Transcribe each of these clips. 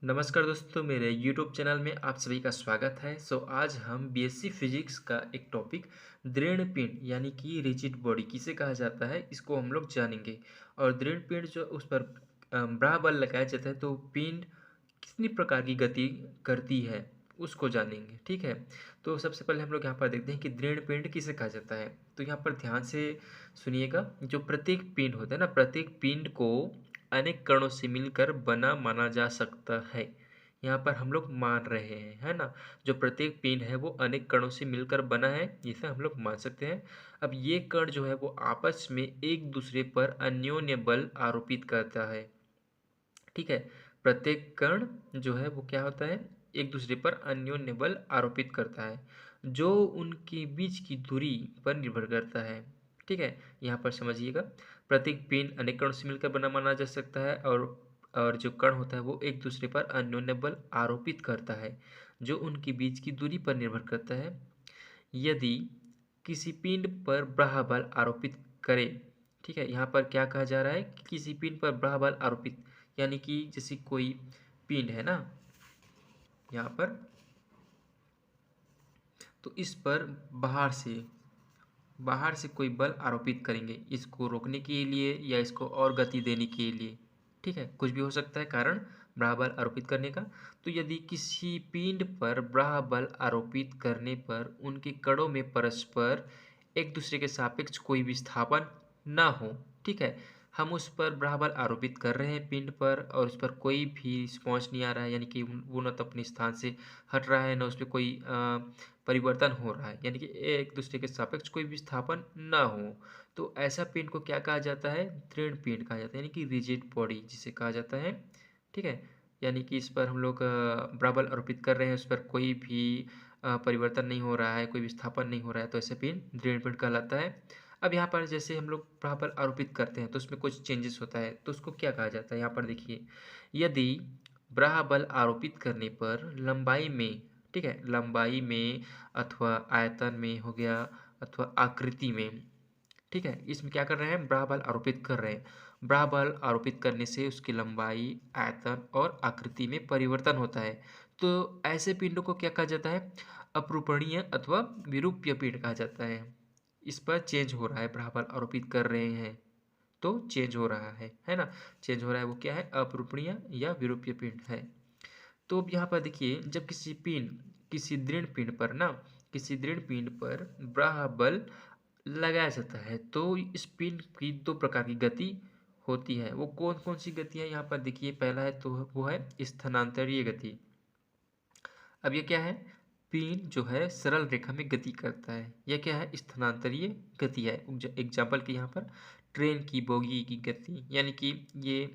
नमस्कार दोस्तों, मेरे YouTube चैनल में आप सभी का स्वागत है। आज हम बीएससी फिजिक्स का एक टॉपिक दृढ़ पिंड यानी कि रिजिड बॉडी किसे कहा जाता है, इसको हम लोग जानेंगे। और दृढ़ पिंड जो उस पर बड़ा बल लगाया जाता है तो पिंड कितनी प्रकार की गति करती है उसको जानेंगे। ठीक है, तो सबसे पहले हम लोग यहाँ पर देखते हैं कि दृढ़ पिंड किसे कहा जाता है। तो यहाँ पर ध्यान से सुनिएगा, जो प्रत्येक पिंड होता है ना, प्रत्येक पिंड को अनेक कणों से मिलकर बना माना जा सकता है। यहाँ पर हम लोग मान रहे हैं, है ना। जो प्रत्येक पिंड है वो अनेक कणों से मिलकर बना है, जिसे हम लोग मान सकते हैं। अब ये कण जो है वो आपस में एक दूसरे पर अन्योन्य बल आरोपित करता है। ठीक है, प्रत्येक कण जो है वो क्या होता है, एक दूसरे पर अन्योन्य बल आरोपित करता है, जो उनके बीच की दूरी पर निर्भर करता है। ठीक है, यहाँ पर समझिएगा, प्रत्येक पिंड अनेक कणों से मिलकर बना माना जा सकता है, और जो कण होता है वो एक दूसरे पर अन्योन्य बल आरोपित करता है, जो उनके बीच की दूरी पर निर्भर करता है। यदि किसी पिंड पर बड़ा बल आरोपित करे, ठीक है, यहाँ पर क्या कहा जा रहा है कि किसी पिंड पर बड़ा बल आरोपित, यानी कि जैसे कोई पिंड है ना यहाँ पर, तो इस पर बाहर से कोई बल आरोपित करेंगे, इसको रोकने के लिए या इसको और गति देने के लिए। ठीक है, कुछ भी हो सकता है कारण बड़ा बल आरोपित करने का। तो यदि किसी पिंड पर बड़ा बल आरोपित करने पर उनके कणों में परस्पर एक दूसरे के सापेक्ष कोई विस्थापन ना हो, ठीक है, हम उस पर बड़ा बल आरोपित कर रहे हैं पिंड पर, और उस पर कोई भी रिस्पॉन्स नहीं आ रहा है, यानी कि वो न तो अपने स्थान से हट रहा है, न उस पर कोई परिवर्तन हो रहा है, यानी कि एक दूसरे के सापेक्ष कोई विस्थापन ना हो, तो ऐसा पिंड को क्या कहा जाता है, दृढ़ पिंड कहा जाता है, यानी कि रिजिड बॉडी जिसे कहा जाता है। ठीक है, यानी कि इस पर हम लोग बड़ा बल आरोपित कर रहे हैं, उस पर कोई भी परिवर्तन नहीं हो रहा है, कोई विस्थापन नहीं हो रहा है, तो ऐसे पिंड दृढ़ पिंड कहलाता है। अब यहाँ पर जैसे हम लोग बड़ा बल आरोपित करते हैं तो उसमें कुछ चेंजेस होता है, तो उसको क्या कहा जाता है, यहाँ पर देखिए, यदि बड़ा बल आरोपित करने पर लंबाई में, ठीक है, लंबाई में अथवा आयतन में हो गया, अथवा आकृति में, ठीक है, इसमें क्या कर रहे हैं, बड़ा बल आरोपित कर रहे हैं। बड़ा बल आरोपित करने से उसकी लंबाई, आयतन और आकृति में परिवर्तन होता है, तो ऐसे पिंडों को क्या कहा जाता है, अपरूपणीय अथवा विरूपीय पिंड कहा जाता है। इस पर चेंज हो रहा है, बड़ा बल आरोपित कर रहे हैं तो चेंज हो रहा है ना। चेंज हो रहा है, वो क्या है, अपरूपणीय या विरूपीय पिंड है। तो अब यहाँ पर देखिए, जब किसी दृढ़ पिंड पर ना, किसी दृढ़ पिंड पर बड़ा बल लगाया जाता है, तो इस पिंड की दो प्रकार की गति होती है। वो कौन कौन सी गति है, यहाँ पर देखिए, पहला है तो वो है स्थानांतरीय गति। अब ये क्या है, पिंड जो है सरल रेखा में गति करता है, यह क्या है, स्थानांतरीय गति है। एग्जाम्पल के यहाँ पर ट्रेन की बोगी की गति, यानी कि ये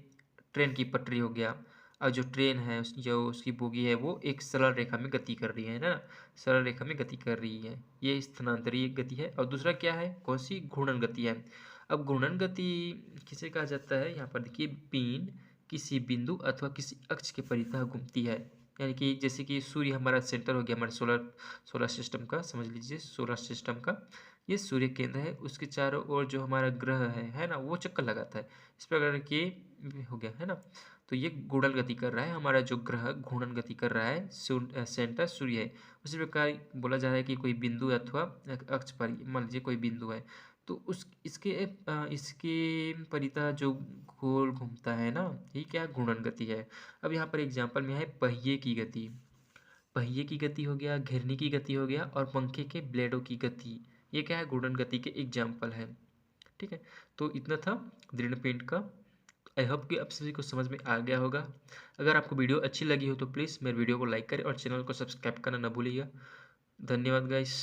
ट्रेन की पटरी हो गया, और जो ट्रेन है जो उसकी बोगी है वो एक सरल रेखा में गति कर रही है ना, सरल रेखा में गति कर रही है, ये स्थानांतरीय गति है। और दूसरा क्या है, कौन सी, घूर्णन गति है। अब घूर्णन गति किसे कहा जाता है, यहाँ पर देखिए, पिंड किसी बिंदु अथवा किसी अक्ष के परितः घूमती है, यानी कि जैसे कि सूर्य हमारा सेंटर हो गया, हमारे सोलर सिस्टम का, समझ लीजिए सोलर सिस्टम का ये सूर्य केंद्र है, उसके चारों ओर जो हमारा ग्रह है ना, वो चक्कर लगाता है, इस प्रकार के हो गया, है ना। तो ये घूर्णन गति कर रहा है, हमारा जो ग्रह घूर्णन गति कर रहा है, सेंटर सूर्य है। उसी प्रकार बोला जा रहा है कि कोई बिंदु अथवा अक्ष पर मान लीजिए कोई बिंदु है, तो इसके परितः जो गोल घूमता है ना, ये क्या घूर्णन गति है। अब यहाँ पर एग्जाम्पल में है पहिए की गति, पहिए की गति हो गया, घिरनी की गति हो गया, और पंखे के ब्लेडों की गति, ये क्या है, घूर्णन गति के एग्जाम्पल है। ठीक है, तो इतना था दृढ़ पिंड का। आई होप कि आप सभी को समझ में आ गया होगा। अगर आपको वीडियो अच्छी लगी हो तो प्लीज़ मेरे वीडियो को लाइक करें और चैनल को सब्सक्राइब करना ना भूलिएगा। धन्यवाद गाइस।